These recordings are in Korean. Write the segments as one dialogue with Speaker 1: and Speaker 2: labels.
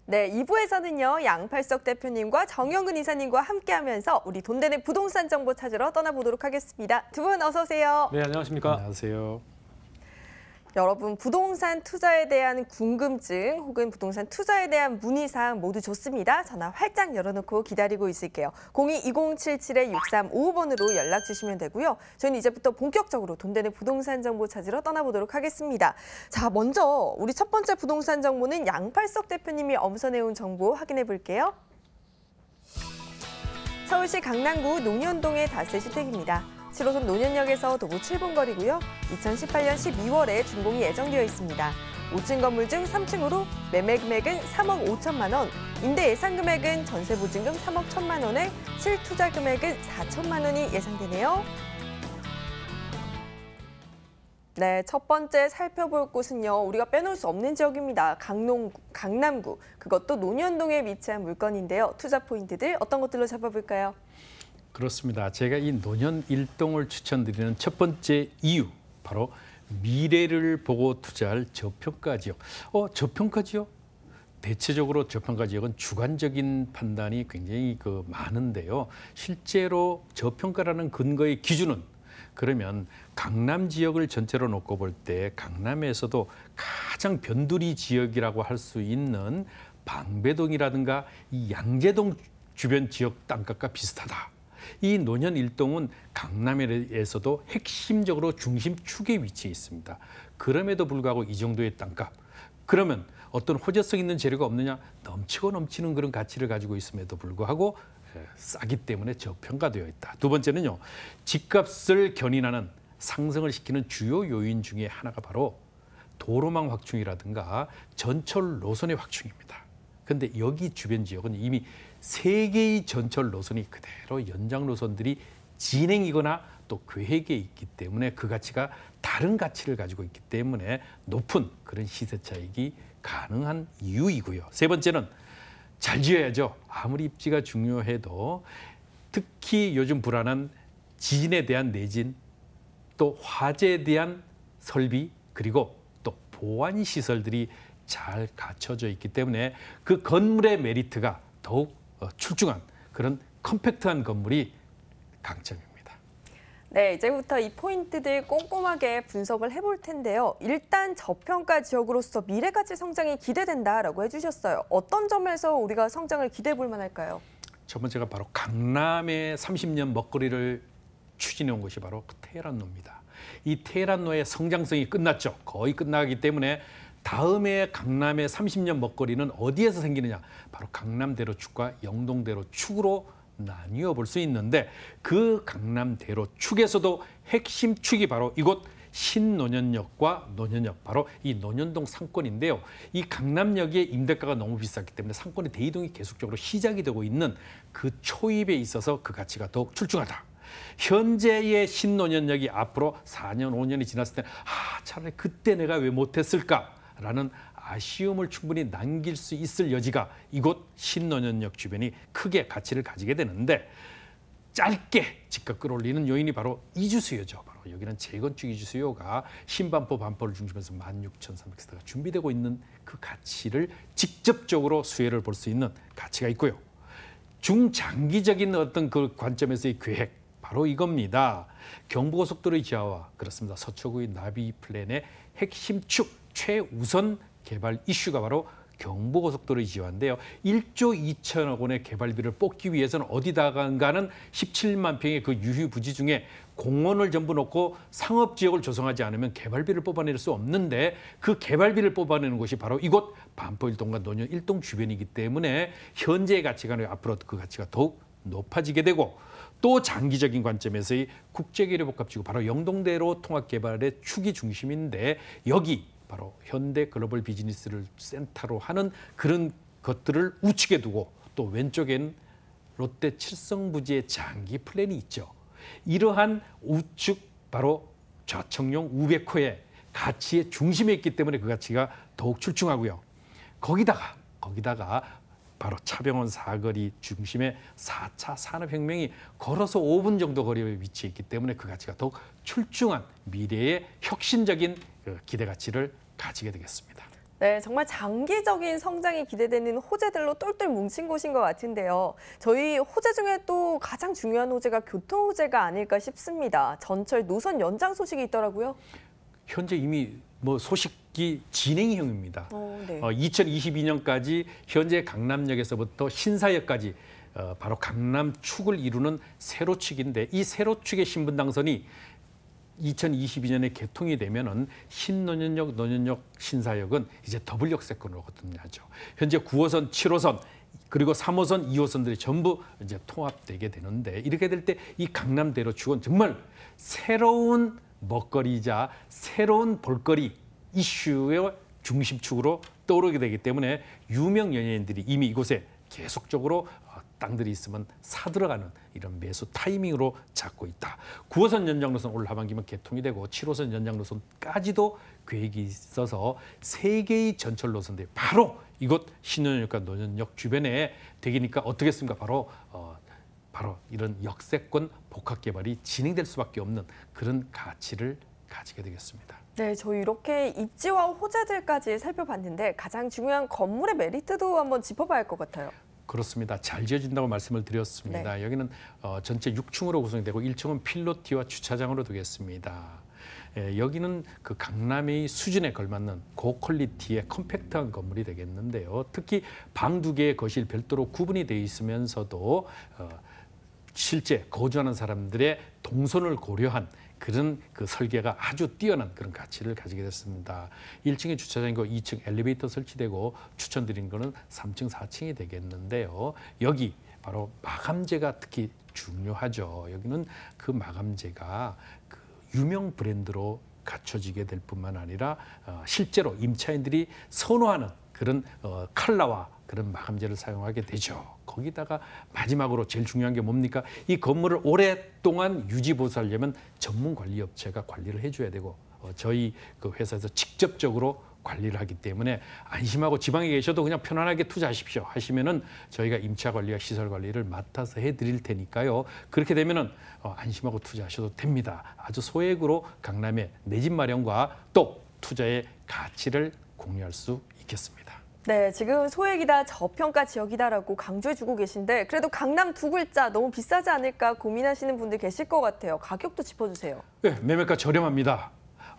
Speaker 1: 네, 2부에서는요. 양팔석 대표님과 정영근 이사님과 함께하면서 우리 돈 되는 부동산 정보 찾으러 떠나보도록 하겠습니다. 두 분 어서 오세요.
Speaker 2: 네, 안녕하십니까?
Speaker 3: 안녕하세요.
Speaker 1: 여러분, 부동산 투자에 대한 궁금증 혹은 부동산 투자에 대한 문의사항 모두 좋습니다. 전화 활짝 열어놓고 기다리고 있을게요. 02-2077-6355번으로 연락 주시면 되고요. 저희는 이제부터 본격적으로 돈 되는 부동산 정보 찾으러 떠나보도록 하겠습니다. 자, 먼저 우리 첫 번째 부동산 정보는 양팔석 대표님이 엄선해온 정보 확인해 볼게요. 서울시 강남구 논현동의 다세주택입니다. 7호선 논현역에서 도보 7분 거리고요. 2018년 12월에 준공이 예정되어 있습니다. 5층 건물 중 3층으로 매매 금액은 3억 5천만 원, 임대 예상 금액은 전세 보증금 3억 1천만 원에 실투자 금액은 4천만 원이 예상되네요. 네, 첫 번째 살펴볼 곳은요. 우리가 빼놓을 수 없는 지역입니다. 강남구, 그것도 논현동에 위치한 물건인데요. 투자 포인트들 어떤 것들로 잡아볼까요?
Speaker 3: 그렇습니다. 제가 이 논현 일동을 추천드리는 첫 번째 이유, 바로 미래를 보고 투자할 저평가 지역. 저평가 지역? 대체적으로 저평가 지역은 주관적인 판단이 굉장히 많은데요. 실제로 저평가라는 근거의 기준은 그러면 강남 지역을 전체로 놓고 볼 때 강남에서도 가장 변두리 지역이라고 할 수 있는 방배동이라든가 이 양재동 주변 지역 땅값과 비슷하다. 이 논현 일동은 강남에서도 핵심적으로 중심축에 위치해 있습니다. 그럼에도 불구하고 이 정도의 땅값. 그러면 어떤 호재성 있는 재료가 없느냐? 넘치고 넘치는 그런 가치를 가지고 있음에도 불구하고 싸기 때문에 저평가되어 있다. 두 번째는요. 집값을 견인하는 상승을 시키는 주요 요인 중에 하나가 바로 도로망 확충이라든가 전철 노선의 확충입니다. 그런데 여기 주변 지역은 이미 3개의 전철 노선이 그대로 연장 노선들이 진행이거나 또 계획에 있기 때문에 그 가치가 다른 가치를 가지고 있기 때문에 높은 그런 시세 차익이 가능한 이유이고요. 세 번째는 잘 지어야죠. 아무리 입지가 중요해도 특히 요즘 불안한 지진에 대한 내진, 또 화재에 대한 설비, 그리고 또 보안 시설들이 잘 갖춰져 있기 때문에 그 건물의 메리트가 더욱 출중한 그런 컴팩트한 건물이 강점입니다.
Speaker 1: 네, 이제부터 이 포인트들 꼼꼼하게 분석을 해볼 텐데요. 일단 저평가 지역으로서 미래가치 성장이 기대된다라고 해주셨어요. 어떤 점에서 우리가 성장을 기대해 볼 만할까요?
Speaker 3: 첫 번째가 바로 강남의 30년 먹거리를 추진해 온 것이 바로 테헤란로입니다. 이 테헤란로의 성장성이 끝났죠. 거의 끝나기 때문에 다음에 강남의 30년 먹거리는 어디에서 생기느냐? 바로 강남대로축과 영동대로축으로 나뉘어 볼 수 있는데 그 강남대로축에서도 핵심 축이 바로 이곳 신논현역과 논현역, 바로 이 논현동 상권인데요. 이 강남역의 임대가가 너무 비쌌기 때문에 상권의 대이동이 계속적으로 시작이 되고 있는 그 초입에 있어서 그 가치가 더욱 출중하다. 현재의 신논현역이 앞으로 4년, 5년이 지났을 때 차라리 그때 내가 왜 못했을까라는 아쉬움을 충분히 남길 수 있을 여지가 이곳 신논현역 주변이 크게 가치를 가지게 되는데 짧게 집값 끌어올리는 요인이 바로 이주 수요죠. 바로 여기는 재건축 이주 수요가 신반포, 반포를 중심으로 해서 16,300세대가 준비되고 있는 그 가치를 직접적으로 수혜를 볼 수 있는 가치가 있고요. 중장기적인 어떤 그 관점에서의 계획, 바로 이겁니다. 경부고속도로의 지하화, 그렇습니다. 서초구의 나비 플랜의 핵심 축, 최우선 개발 이슈가 바로 경부고속도로의 지하화인데요. 1조 2천억 원의 개발비를 뽑기 위해서는 어디다가는 17만 평의 그 유휴부지 중에 공원을 전부 놓고 상업지역을 조성하지 않으면 개발비를 뽑아낼 수 없는데 그 개발비를 뽑아내는 곳이 바로 이곳 반포 일동과 논현 일동 주변이기 때문에 현재의 가치가 아니라 앞으로 그 가치가 더욱 높아지게 되고 또 장기적인 관점에서의 국제기뢰복합지구 바로 영동대로 통합개발의 축이 중심인데 여기 바로 현대 글로벌 비즈니스를 센터로 하는 그런 것들을 우측에 두고 또 왼쪽엔 롯데 칠성부지의 장기 플랜이 있죠. 이러한 우측 바로 좌청룡 우백호의 가치의 중심에 있기 때문에 그 가치가 더욱 출중하고요. 거기다가 바로 차병원 사거리 중심의 4차 산업혁명이 걸어서 5분 정도 거리에 위치해 있기 때문에 그 가치가 더욱 출중한 미래의 혁신적인 기대 가치를 가지게 되겠습니다.
Speaker 1: 네, 정말 장기적인 성장이 기대되는 호재들로 똘똘 뭉친 곳인 것 같은데요. 저희 호재 중에 또 가장 중요한 호재가 교통 호재가 아닐까 싶습니다. 전철 노선 연장 소식이 있더라고요.
Speaker 3: 현재 이미 소식이 진행형입니다.
Speaker 1: 네.
Speaker 3: 2022년까지 현재 강남역에서부터 신사역까지 바로 강남축을 이루는 세로축인데 이 세로축의 신분당선이 2022년에 개통이 되면은 신논현역, 논현역, 신사역은 이제 더블 역세권으로 거듭나죠. 현재 9호선, 7호선 그리고 3호선, 2호선들이 전부 이제 통합되게 되는데 이렇게 될 때 이 강남대로축은 정말 새로운 먹거리이자 새로운 볼거리 이슈의 중심축으로 떠오르게 되기 때문에 유명 연예인들이 이미 이곳에 계속적으로 땅들이 있으면 사들어가는 이런 매수 타이밍으로 잡고 있다. 9호선 연장 노선 올 하반기면 개통이 되고 7호선 연장 노선까지도 계획이 있어서 세 개의 전철 노선들이 바로 이곳 신논현역과 논현역 주변에 되기니까 어떻겠습니까? 바로 이런 역세권 복합 개발이 진행될 수밖에 없는 그런 가치를 가지게 되겠습니다.
Speaker 1: 네, 저희 이렇게 입지와 호재들까지 살펴봤는데 가장 중요한 건물의 메리트도 한번 짚어봐야 할 것 같아요.
Speaker 3: 그렇습니다. 잘 지어진다고 말씀을 드렸습니다.
Speaker 1: 네.
Speaker 3: 여기는 전체 6층으로 구성되고 1층은 필로티와 주차장으로 두겠습니다. 여기는 그 강남의 수준에 걸맞는 고퀄리티의 컴팩트한 건물이 되겠는데요. 특히 방 2개의 거실 별도로 구분이 되어 있으면서도 실제 거주하는 사람들의 동선을 고려한 그런 그 설계가 아주 뛰어난 그런 가치를 가지게 됐습니다. 1층에 주차장이고 2층 엘리베이터 설치되고 추천드린 거는 3층, 4층이 되겠는데요. 여기 바로 마감재가 특히 중요하죠. 여기는 그 마감재가 그 유명 브랜드로 갖춰지게 될 뿐만 아니라 실제로 임차인들이 선호하는 그런 컬러와 그런 마감재를 사용하게 되죠. 거기다가 마지막으로 제일 중요한 게 뭡니까? 이 건물을 오랫동안 유지 보수하려면 전문 관리 업체가 관리를 해줘야 되고 저희 그 회사에서 직접적으로 관리를 하기 때문에 안심하고 지방에 계셔도 그냥 편안하게 투자하십시오 하시면은 저희가 임차 관리와 시설 관리를 맡아서 해드릴 테니까요. 그렇게 되면은 안심하고 투자하셔도 됩니다. 아주 소액으로 강남의 내 집 마련과 또 투자의 가치를 공유할 수 있겠습니다.
Speaker 1: 네, 지금 소액이다, 저평가 지역이다라고 강조해주고 계신데 그래도 강남 두 글자 너무 비싸지 않을까 고민하시는 분들 계실 것 같아요. 가격도 짚어주세요.
Speaker 3: 네, 매매가 저렴합니다.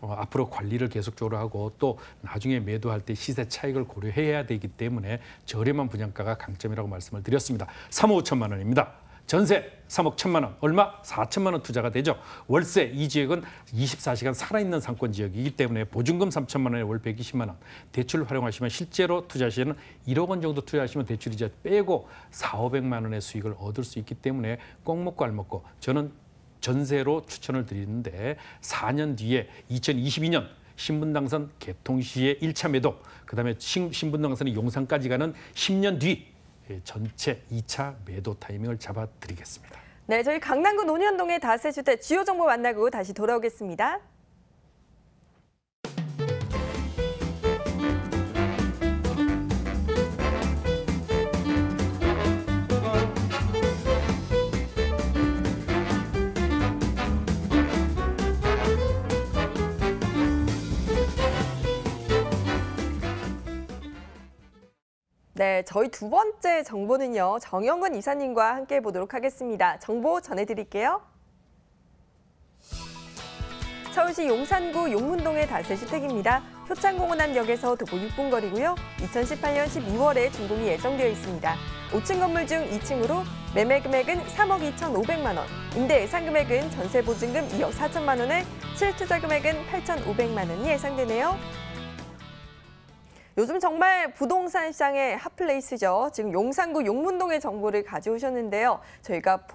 Speaker 3: 앞으로 관리를 계속적으로 하고 또 나중에 매도할 때 시세 차익을 고려해야 되기 때문에 저렴한 분양가가 강점이라고 말씀을 드렸습니다. 3억 5천만 원입니다. 전세 3억 1천만 원, 얼마? 4천만 원 투자가 되죠. 월세 이 지역은 24시간 살아있는 상권 지역이기 때문에 보증금 3천만 원에 월 120만 원, 대출 활용하시면 실제로 투자시에는 1억 원 정도 투자하시면 대출이자 빼고 4,500만 원의 수익을 얻을 수 있기 때문에 꼭 먹고 알 먹고 저는 전세로 추천을 드리는데 4년 뒤에 2022년 신분당선 개통 시에 1차 매도, 그다음에 신분당선이 용산까지 가는 10년 뒤 전체 2차 매도 타이밍을 잡아드리겠습니다.
Speaker 1: 네, 저희 강남구 논현동의 다세주택 주요 정보 만나고 다시 돌아오겠습니다. 네, 저희 두 번째 정보는요. 정영근 이사님과 함께 보도록 하겠습니다. 정보 전해드릴게요. 서울시 용산구 용문동의 다세주택입니다. 효창공원암역에서 도보 6분 거리고요. 2018년 12월에 준공이 예정되어 있습니다. 5층 건물 중 2층으로 매매 금액은 3억 2,500만 원, 임대 예상 금액은 전세 보증금 2억 4천만 원에 실투자 금액은 8,500만 원이 예상되네요. 요즘 정말 부동산 시장의 핫플레이스죠. 지금 용산구 용문동의 정보를 가져오셨는데요. 저희가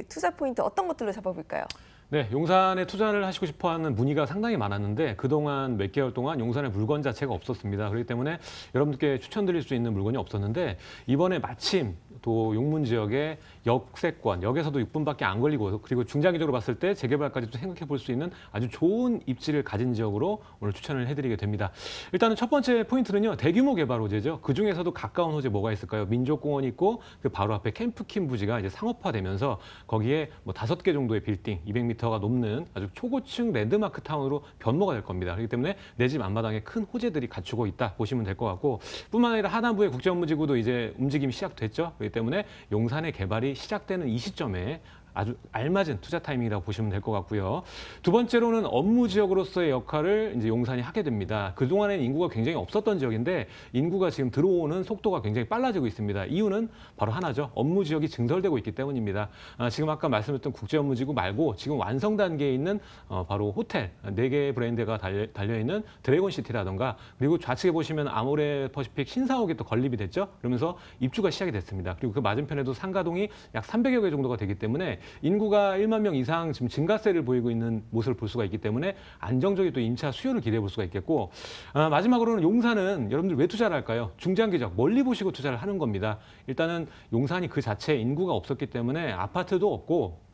Speaker 1: 투자 포인트 어떤 것들로 잡아볼까요?
Speaker 2: 네, 용산에 투자를 하시고 싶어하는 문의가 상당히 많았는데 그동안 몇 개월 동안 용산에 물건 자체가 없었습니다. 그렇기 때문에 여러분들께 추천드릴 수 있는 물건이 없었는데 이번에 마침 또 용문 지역의 역세권, 역에서도 6분밖에 안 걸리고 그리고 중장기적으로 봤을 때 재개발까지도 생각해 볼 수 있는 아주 좋은 입지를 가진 지역으로 오늘 추천을 해드리게 됩니다. 일단은 첫 번째 포인트는요. 대규모 개발 호재죠. 그중에서도 가까운 호재 뭐가 있을까요? 민족공원이 있고 그 바로 앞에 캠프킴 부지가 이제 상업화되면서 거기에 뭐 5개 정도의 빌딩, 200m가 넘는 아주 초고층 랜드마크 타운으로 변모가 될 겁니다. 그렇기 때문에 내 집 앞마당에 큰 호재들이 갖추고 있다 보시면 될 것 같고 뿐만 아니라 하남부의 국제업무지구도 이제 움직임이 시작됐죠. 그렇기 때문에 용산의 개발이 시작되는 이 시점에 아주 알맞은 투자 타이밍이라고 보시면 될 것 같고요. 두 번째로는 업무 지역으로서의 역할을 이제 용산이 하게 됩니다. 그동안에는 인구가 굉장히 없었던 지역인데 인구가 지금 들어오는 속도가 굉장히 빨라지고 있습니다. 이유는 바로 하나죠. 업무 지역이 증설되고 있기 때문입니다. 지금 아까 말씀드렸던 국제업무지구 말고 지금 완성 단계에 있는 바로 호텔 4개의 브랜드가 달려있는 드래곤시티라던가 그리고 좌측에 보시면 아모레 퍼시픽 신사옥이 또 건립이 됐죠. 그러면서 입주가 시작이 됐습니다. 그리고 그 맞은편에도 상가동이 약 300여 개 정도가 되기 때문에 인구가 1만 명 이상 지금 증가세를 보이고 있는 모습을 볼 수가 있기 때문에 안정적인 또 임차 수요를 기대해 볼 수가 있겠고 마지막으로는 용산은 여러분들 왜 투자를 할까요? 중장기적 멀리 보시고 투자를 하는 겁니다. 일단은 용산이 그 자체에 인구가 없었기 때문에 아파트도 없고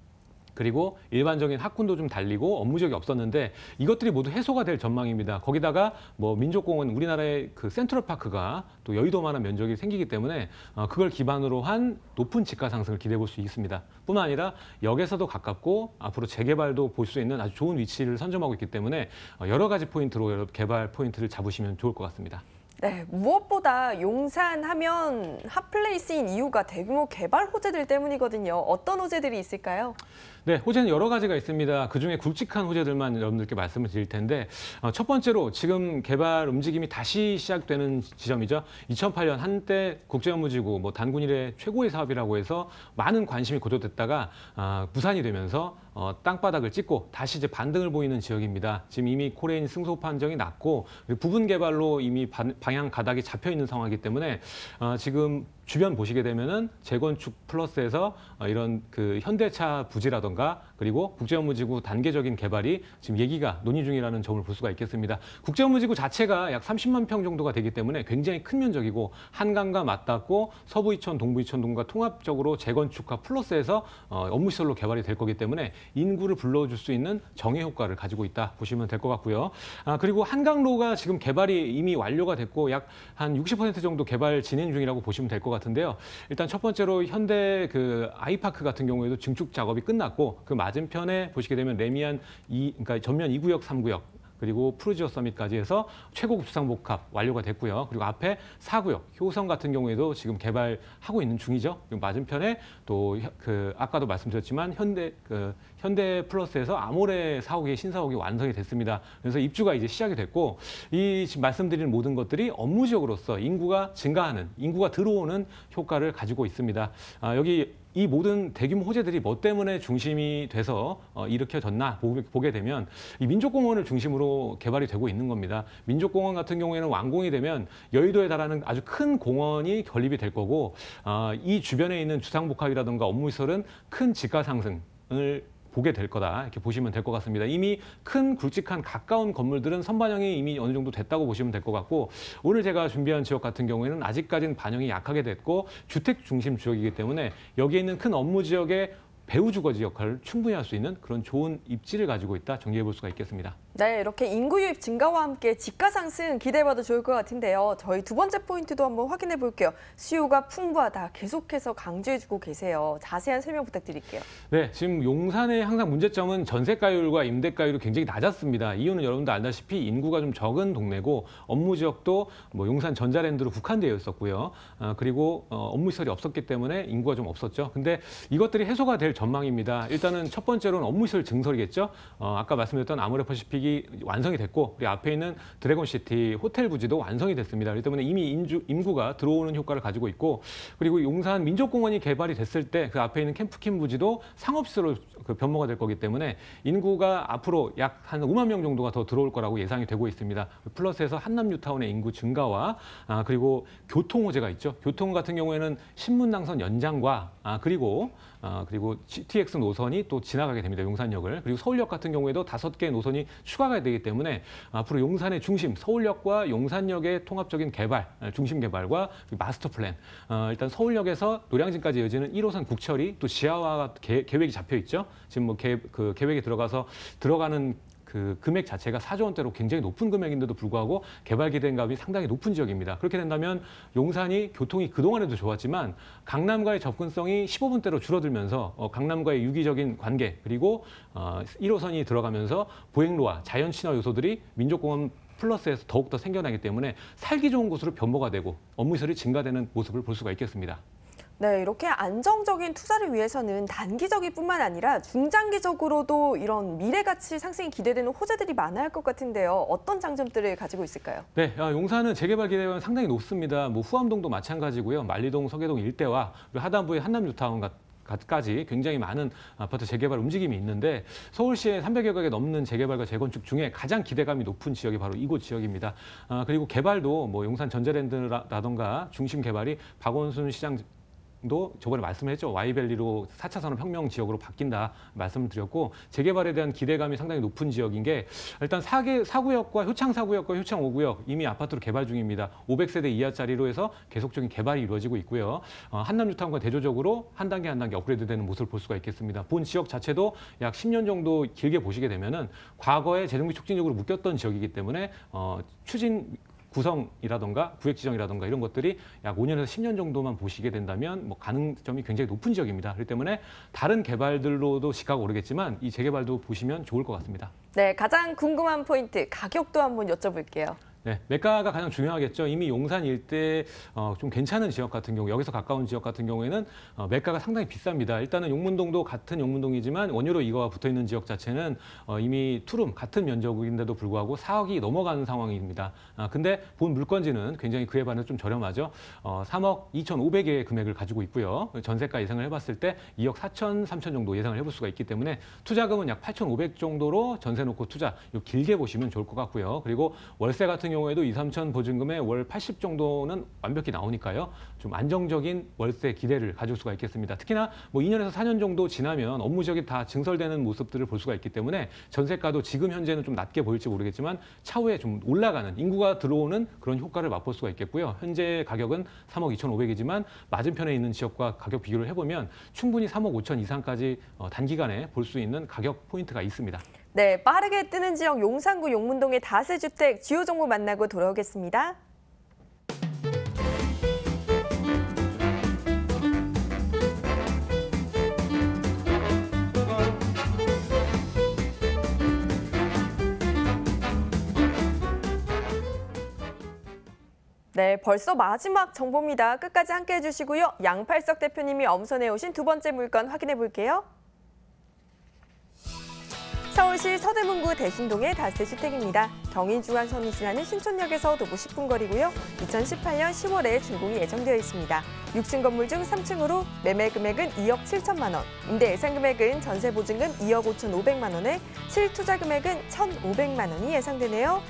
Speaker 2: 그리고 일반적인 학군도 좀 달리고 업무적이 없었는데 이것들이 모두 해소가 될 전망입니다. 거기다가 뭐 민족공원 우리나라의 그 센트럴파크가 또 여의도만한 면적이 생기기 때문에 그걸 기반으로 한 높은 집가 상승을 기대해 볼 수 있습니다. 뿐만 아니라 역에서도 가깝고 앞으로 재개발도 볼 수 있는 아주 좋은 위치를 선점하고 있기 때문에 여러 가지 포인트로 개발 포인트를 잡으시면 좋을 것 같습니다.
Speaker 1: 네, 무엇보다 용산 하면 핫플레이스인 이유가 대규모 개발 호재들 때문이거든요. 어떤 호재들이 있을까요?
Speaker 2: 네, 호재는 여러 가지가 있습니다. 그중에 굵직한 호재들만 여러분들께 말씀을 드릴 텐데 첫 번째로 지금 개발 움직임이 다시 시작되는 지점이죠. 2008년 한때 국제업무지구 뭐 단군 이래 최고의 사업이라고 해서 많은 관심이 고조됐다가 무산이 되면서 땅바닥을 찍고 다시 이제 반등을 보이는 지역입니다. 지금 이미 코레인 승소 판정이 났고 부분 개발로 이미 방향 가닥이 잡혀 있는 상황이기 때문에 지금 주변 보시게 되면은 재건축 플러스에서 이런 그 현대차 부지라던가 그리고 국제업무지구 단계적인 개발이 지금 얘기가 논의 중이라는 점을 볼 수가 있겠습니다. 국제업무지구 자체가 약 30만 평 정도가 되기 때문에 굉장히 큰 면적이고 한강과 맞닿고 서부이천, 동부이천동과 통합적으로 재건축과 플러스해서 업무시설로 개발이 될 거기 때문에 인구를 불러줄 수 있는 정해 효과를 가지고 있다 보시면 될 것 같고요. 그리고 한강로가 지금 개발이 이미 완료가 됐고 약 한 60% 정도 개발 진행 중이라고 보시면 될 것 같은데요. 일단 첫 번째로 현대 그 아이파크 같은 경우에도 증축 작업이 끝났고 그 맞은편에 보시게 되면 레미안 그러니까 전면 2구역, 3구역 그리고 푸르지오 서밋까지 해서 최고급 주상복합 완료가 됐고요. 그리고 앞에 4구역 효성 같은 경우에도 지금 개발하고 있는 중이죠. 그리고 맞은편에 또 그 아까도 말씀드렸지만 현대 플러스에서 아모레 사옥의 신사옥이 완성이 됐습니다. 그래서 입주가 이제 시작이 됐고 이 지금 말씀드린 모든 것들이 업무 지역으로서 인구가 증가하는, 인구가 들어오는 효과를 가지고 있습니다. 여기 이 모든 대규모 호재들이 뭐 때문에 중심이 돼서 일으켜졌나 보게 되면 이 민족공원을 중심으로 개발이 되고 있는 겁니다. 민족공원 같은 경우에는 완공이 되면 여의도에 달하는 아주 큰 공원이 건립이 될 거고 이 주변에 있는 주상복합이라든가 업무시설은 큰 집가 상승을 보게 될 거다 이렇게 보시면 될 것 같습니다. 이미 큰 굵직한 가까운 건물들은 선반영이 이미 어느 정도 됐다고 보시면 될 것 같고 오늘 제가 준비한 지역 같은 경우에는 아직까지는 반영이 약하게 됐고 주택 중심 지역이기 때문에 여기에 있는 큰 업무 지역의 배후 주거지 역할을 충분히 할 수 있는 그런 좋은 입지를 가지고 있다 정리해 볼 수가 있겠습니다.
Speaker 1: 네, 이렇게 인구 유입 증가와 함께 집가 상승 기대해봐도 좋을 것 같은데요. 저희 두 번째 포인트도 한번 확인해 볼게요. 수요가 풍부하다 계속해서 강조해주고 계세요. 자세한 설명 부탁드릴게요.
Speaker 2: 네, 지금 용산의 항상 문제점은 전세가율과 임대가율이 굉장히 낮았습니다. 이유는 여러분도 알다시피 인구가 좀 적은 동네고 업무 지역도 뭐 용산 전자랜드로 국한되어 있었고요. 그리고 업무 시설이 없었기 때문에 인구가 좀 없었죠. 근데 이것들이 해소가 될 전망입니다. 일단은 첫 번째로는 업무 시설 증설이겠죠. 아까 말씀드렸던 아모레 퍼시픽이 완성이 됐고 우리 앞에 있는 드래곤시티 호텔 부지도 완성이 됐습니다. 그렇기 때문에 이미 인구가 들어오는 효과를 가지고 있고 그리고 용산 민족공원이 개발이 됐을 때 그 앞에 있는 캠프킴 부지도 상업시설로 변모가 될 거기 때문에 인구가 앞으로 약 한 5만 명 정도가 더 들어올 거라고 예상이 되고 있습니다. 플러스해서 한남 뉴타운의 인구 증가와 그리고 교통 호재가 있죠. 교통 같은 경우에는 신문당선 연장과 그리고 TX 노선이 또 지나가게 됩니다. 용산역을. 그리고 서울역 같은 경우에도 5개의 노선이 추가가 되기 때문에 앞으로 용산의 중심, 서울역과 용산역의 통합적인 개발, 중심 개발과 마스터 플랜, 일단 서울역에서 노량진까지 이어지는 1호선 국철이 또 지하화 계획이 잡혀 있죠. 지금 뭐 그 계획에 들어가는 그 금액 자체가 4조 원대로 굉장히 높은 금액인데도 불구하고 개발 기대감이 상당히 높은 지역입니다. 그렇게 된다면 용산이 교통이 그동안에도 좋았지만 강남과의 접근성이 15분대로 줄어들면서 강남과의 유기적인 관계 그리고 1호선이 들어가면서 보행로와 자연 친화 요소들이 민족공원 플러스에서 더욱더 생겨나기 때문에 살기 좋은 곳으로 변모가 되고 업무시설이 증가되는 모습을 볼 수가 있겠습니다.
Speaker 1: 네, 이렇게 안정적인 투자를 위해서는 단기적이뿐만 아니라 중장기적으로도 이런 미래 가치 상승이 기대되는 호재들이 많아야 할 것 같은데요. 어떤 장점들을 가지고 있을까요?
Speaker 2: 네, 용산은 재개발 기대감이 상당히 높습니다. 뭐 후암동도 마찬가지고요. 만리동, 서계동 일대와 그리고 하단부의 한남뉴타운 까지 굉장히 많은 아파트 재개발 움직임이 있는데 서울시의 300여 가게 넘는 재개발과 재건축 중에 가장 기대감이 높은 지역이 바로 이곳 지역입니다. 그리고 개발도 뭐 용산 전자랜드라던가 중심 개발이 박원순 시장 도 저번에 말씀했죠. Y밸리로 4차 산업혁명 지역으로 바뀐다 말씀을 드렸고 재개발에 대한 기대감이 상당히 높은 지역인 게 일단 4구역과 효창 4구역과 효창 5구역 이미 아파트로 개발 중입니다. 500세대 이하짜리로 해서 계속적인 개발이 이루어지고 있고요. 한남뉴타운과 대조적으로 한 단계 한 단계 업그레이드되는 모습을 볼 수가 있겠습니다. 본 지역 자체도 약 10년 정도 길게 보시게 되면은 과거에 재정비 촉진적으로 묶였던 지역이기 때문에 추진 구성이라던가 구획 지정이라던가 이런 것들이 약 5년에서 10년 정도만 보시게 된다면 뭐 가능점이 굉장히 높은 지역입니다. 그렇기 때문에 다른 개발들로도 시가가 오르겠지만 이 재개발도 보시면 좋을 것 같습니다.
Speaker 1: 네, 가장 궁금한 포인트 가격도 한번 여쭤볼게요.
Speaker 2: 네, 매가가 가장 중요하겠죠. 이미 용산 일대 좀 괜찮은 지역 같은 경우, 여기서 가까운 지역 같은 경우에는 매가가 상당히 비쌉니다. 일단은 용문동도 같은 용문동이지만 원유로 이거와 붙어있는 지역 자체는 이미 투룸 같은 면적인데도 불구하고 4억이 넘어가는 상황입니다. 근데 본 물건지는 굉장히 그에 반해 좀 저렴하죠. 3억 2,500의 금액을 가지고 있고요. 전세가 예상을 해봤을 때 2억 4천, 3천 정도 예상을 해볼 수가 있기 때문에 투자금은 약 8,500 정도로 전세 놓고 투자, 길게 보시면 좋을 것 같고요. 그리고 월세 같은 경우에도 2, 3천 보증금에 월 80 정도는 완벽히 나오니까요. 좀 안정적인 월세 기대를 가질 수가 있겠습니다. 특히나 뭐 2년에서 4년 정도 지나면 업무 지역이 다 증설되는 모습들을 볼 수가 있기 때문에 전세가도 지금 현재는 좀 낮게 보일지 모르겠지만 차후에 좀 올라가는 인구가 들어오는 그런 효과를 맛볼 수가 있겠고요. 현재 가격은 3억 2,500이지만 맞은편에 있는 지역과 가격 비교를 해보면 충분히 3억 5천 이상까지 단기간에 볼 수 있는 가격 포인트가 있습니다.
Speaker 1: 네, 빠르게 뜨는 지역 용산구 용문동의 다세주택 주요 정보 만나고 돌아오겠습니다. 네, 벌써 마지막 정보입니다. 끝까지 함께 해주시고요. 양팔석 대표님이 엄선해 오신 두 번째 물건 확인해 볼게요. 서울시 서대문구 대신동의 다세주택입니다. 경인중앙선이 지나는 신촌역에서 도보 10분 거리고요. 2018년 10월에 준공이 예정되어 있습니다. 6층 건물 중 3층으로 매매 금액은 2억 7천만 원, 임대 예상 금액은 전세 보증금 2억 5,500만 원에 실투자 금액은 1,500만 원이 예상되네요.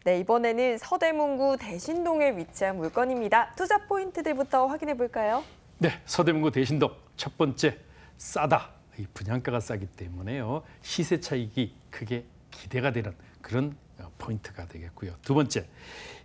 Speaker 1: 네, 이번에는 서대문구 대신동에 위치한 물건입니다. 투자 포인트들부터 확인해 볼까요?
Speaker 3: 네, 서대문구 대신동 첫 번째 싸다. 이 분양가가 싸기 때문에요. 시세 차익이 크게 기대가 되는 그런 포인트가 되겠고요. 두 번째,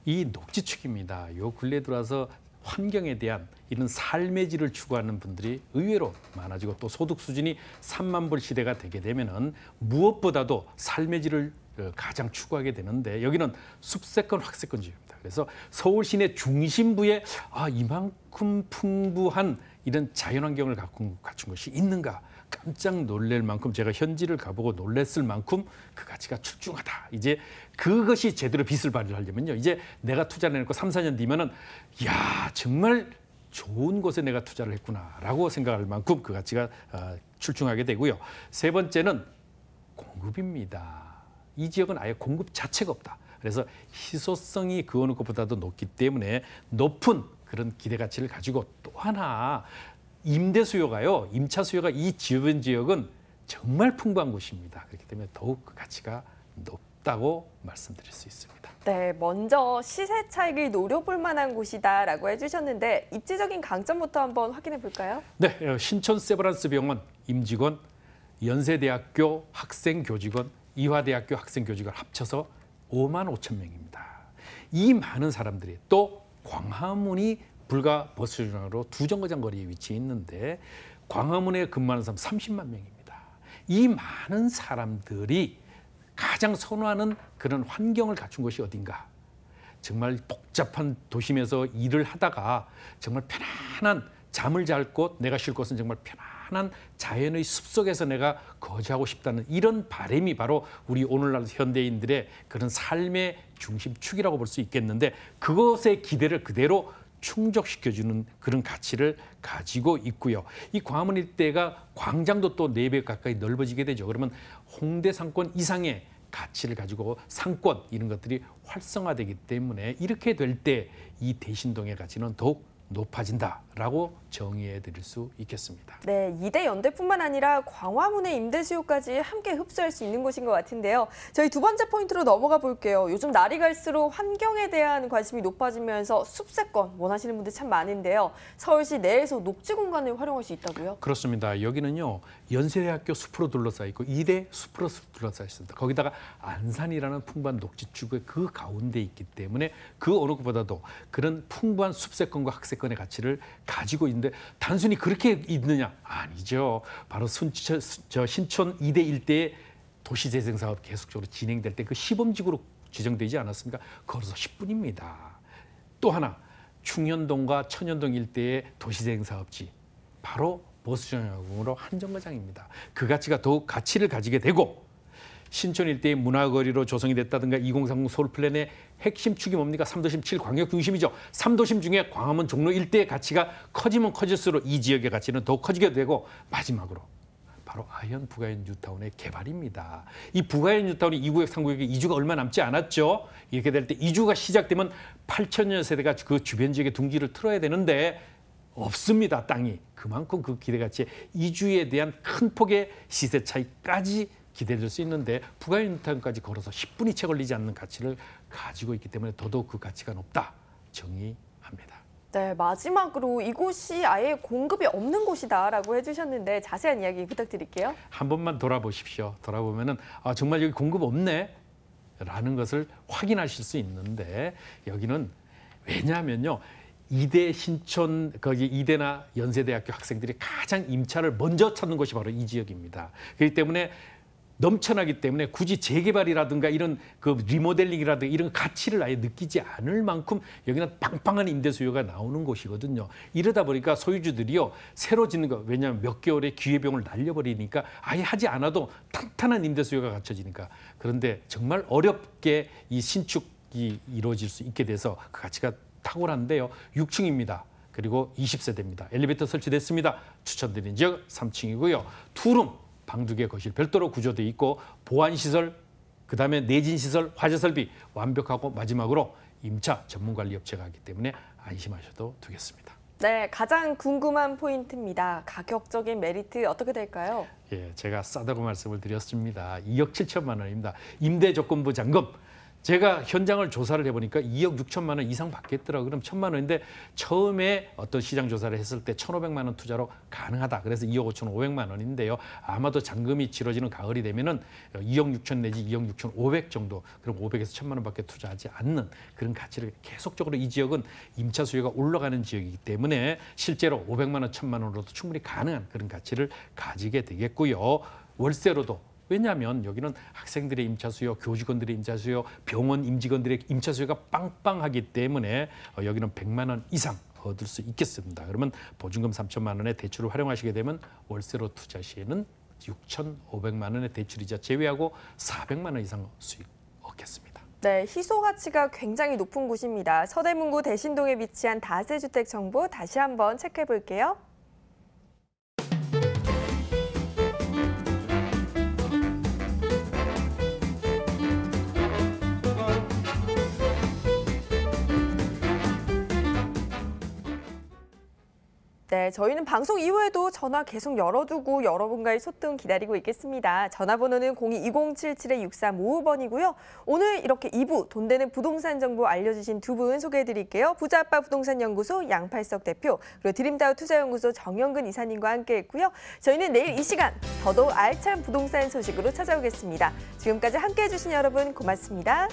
Speaker 3: 이 녹지축입니다. 요 근래 들어와서 환경에 대한 이런 삶의 질을 추구하는 분들이 의외로 많아지고 또 소득 수준이 3만 불 시대가 되게 되면은 무엇보다도 삶의 질을 가장 추구하게 되는데 여기는 숲세권 확세권 지역입니다. 그래서 서울 시내 중심부에 이만큼 풍부한 이런 자연환경을 갖춘 것이 있는가 깜짝 놀랄 만큼 제가 현지를 가보고 놀랐을 만큼 그 가치가 출중하다. 이제 그것이 제대로 빛을 발휘하려면요. 이제 내가 투자를 해놓고 3, 4년 뒤면은 야 정말 좋은 곳에 내가 투자를 했구나라고 생각할 만큼 그 가치가 출중하게 되고요. 세 번째는 공급입니다. 이 지역은 아예 공급 자체가 없다. 그래서 희소성이 그 어느 것보다도 높기 때문에 높은 그런 기대 가치를 가지고 또 하나 임대 수요가요. 임차 수요가 이 주변 지역은 정말 풍부한 곳입니다. 그렇기 때문에 더욱 그 가치가 높다고 말씀드릴 수 있습니다.
Speaker 1: 네, 먼저 시세 차익을 노려볼 만한 곳이다라고 해주셨는데 입지적인 강점부터 한번 확인해 볼까요?
Speaker 3: 네, 신촌 세브란스 병원 임직원 연세대학교 학생교직원, 이화대학교 학생교직원 합쳐서 5만 5천 명입니다. 이 많은 사람들이 또 광화문이 불과 버스 정류장으로 2정거장 거리에 위치해 있는데 광화문에 근무하는 사람 30만 명입니다. 이 많은 사람들이 가장 선호하는 그런 환경을 갖춘 곳이 어딘가? 정말 복잡한 도심에서 일을 하다가 정말 편안한 잠을 잘 곳, 내가 쉴 곳은 정말 편안한 자연의 숲속에서 내가 거주하고 싶다는 이런 바람이 바로 우리 오늘날 현대인들의 그런 삶의 중심축이라고 볼 수 있겠는데 그것의 기대를 그대로 충족시켜주는 그런 가치를 가지고 있고요. 이 광화문 일대가 광장도 또 4배 가까이 넓어지게 되죠. 그러면 홍대 상권 이상의 가치를 가지고 상권 이런 것들이 활성화되기 때문에 이렇게 될 때 이 대신동의 가치는 더욱 높아진다라고 정의해 드릴 수 있겠습니다.
Speaker 1: 네, 이대 연대뿐만 아니라 광화문의 임대 수요까지 함께 흡수할 수 있는 곳인 것 같은데요. 저희 두 번째 포인트로 넘어가 볼게요. 요즘 날이 갈수록 환경에 대한 관심이 높아지면서 숲세권 원하시는 분들 참 많은데요. 서울시 내에서 녹지 공간을 활용할 수 있다고요?
Speaker 3: 그렇습니다. 여기는요. 연세대학교 숲으로 둘러싸여 있고 이대 숲으로 둘러싸여 있습니다. 거기다가 안산이라는 풍부한 녹지축의 그 가운데 있기 때문에 그 어느 것보다도 그런 풍부한 숲세권과 학세권의 가치를 가지고 있는데 단순히 그렇게 있느냐? 아니죠. 바로 신촌 이대 일대의 도시재생 사업 계속적으로 진행될 때 그 시범지구로 지정되지 않았습니까? 걸어서 10분입니다. 또 하나 충현동과 천현동 일대의 도시재생 사업지 바로 버스정류장으로 한정거장입니다. 그 가치가 더욱 가치를 가지게 되고 신촌 일대의 문화거리로 조성이 됐다든가 2030 서울플랜의 핵심 축이 뭡니까? 3도심 7광역 중심이죠. 3도심 중에 광화문 종로 일대의 가치가 커지면 커질수록 이 지역의 가치는 더욱 커지게 되고 마지막으로 바로 아현 부가현 뉴타운의 개발입니다. 이 부가현 뉴타운이 2구역, 3구역에 이주가 얼마 남지 않았죠. 이렇게 될 때 이주가 시작되면 8천여 세대가 그 주변 지역에 둥지를 틀어야 되는데 없습니다. 땅이. 그만큼 그 기대가치에 이주에 대한 큰 폭의 시세 차이까지 기대될 수 있는데 부가현 뉴타운까지 걸어서 10분이 채 걸리지 않는 가치를 가지고 있기 때문에 더더욱 그 가치가 높다 정의합니다.
Speaker 1: 네, 마지막으로 이곳이 아예 공급이 없는 곳이다라고 해주셨는데 자세한 이야기 부탁드릴게요.
Speaker 3: 한 번만 돌아보십시오. 돌아보면은 정말 여기 공급 없네 라는 것을 확인하실 수 있는데 여기는 왜냐하면요. 이대 신촌 거기 이대나 연세대학교 학생들이 가장 임차를 먼저 찾는 곳이 바로 이 지역입니다. 그렇기 때문에 넘쳐나기 때문에 굳이 재개발이라든가 이런 그 리모델링이라든가 이런 가치를 아예 느끼지 않을 만큼 여기는 빵빵한 임대 수요가 나오는 곳이거든요. 이러다 보니까 소유주들이요 새로 짓는 거 왜냐하면 몇 개월의 기회비용을 날려버리니까 아예 하지 않아도 탄탄한 임대 수요가 갖춰지니까 그런데 정말 어렵게 이 신축이 이루어질 수 있게 돼서 그 가치가 탁월한데요. 6층입니다. 그리고 20세대입니다. 엘리베이터 설치됐습니다. 추천드리는 지역 3층이고요. 투룸 방 2개 거실 별도로 구조되어 있고 보안시설, 그다음에 내진시설, 화재설비 완벽하고 마지막으로 임차 전문관리업체가 있기 때문에 안심하셔도 되겠습니다.
Speaker 1: 네, 가장 궁금한 포인트입니다. 가격적인 메리트 어떻게 될까요?
Speaker 3: 예, 제가 싸다고 말씀을 드렸습니다. 2억 7천만 원입니다. 임대조건부 잔금. 제가 현장을 조사를 해보니까 2억 6천만 원 이상 받겠더라고요. 그럼 1천만 원인데 처음에 어떤 시장 조사를 했을 때 1,500만 원 투자로 가능하다. 그래서 2억 5,500만 원인데요. 아마도 잔금이 치러지는 가을이 되면은 2억 6천 내지 2억 6천 5백 정도, 그럼 500에서 1,000만 원밖에 투자하지 않는 그런 가치를 계속적으로 이 지역은 임차 수요가 올라가는 지역이기 때문에 실제로 500만 원, 1,000만 원으로도 충분히 가능한 그런 가치를 가지게 되겠고요. 월세로도 왜냐하면 여기는 학생들의 임차 수요, 교직원들의 임차 수요, 병원 임직원들의 임차 수요가 빵빵하기 때문에 여기는 100만 원 이상 얻을 수 있겠습니다. 그러면 보증금 3천만 원의 대출을 활용하시게 되면 월세로 투자 시에는 6,500만 원의 대출이자 제외하고 400만 원 이상 수익 얻겠습니다.
Speaker 1: 네, 희소 가치가 굉장히 높은 곳입니다. 서대문구 대신동에 위치한 다세주택 정보 다시 한번 체크해 볼게요. 네, 저희는 방송 이후에도 전화 계속 열어두고 여러분과의 소통 기다리고 있겠습니다. 전화번호는 02-2077-6355번이고요. 오늘 이렇게 2부 돈 되는 부동산 정보 알려주신 두 분 소개해드릴게요. 부자아빠 부동산연구소 양팔석 대표, 그리고 드림타워 투자연구소 정영근 이사님과 함께했고요. 저희는 내일 이 시간 더더욱 알찬 부동산 소식으로 찾아오겠습니다. 지금까지 함께해주신 여러분 고맙습니다.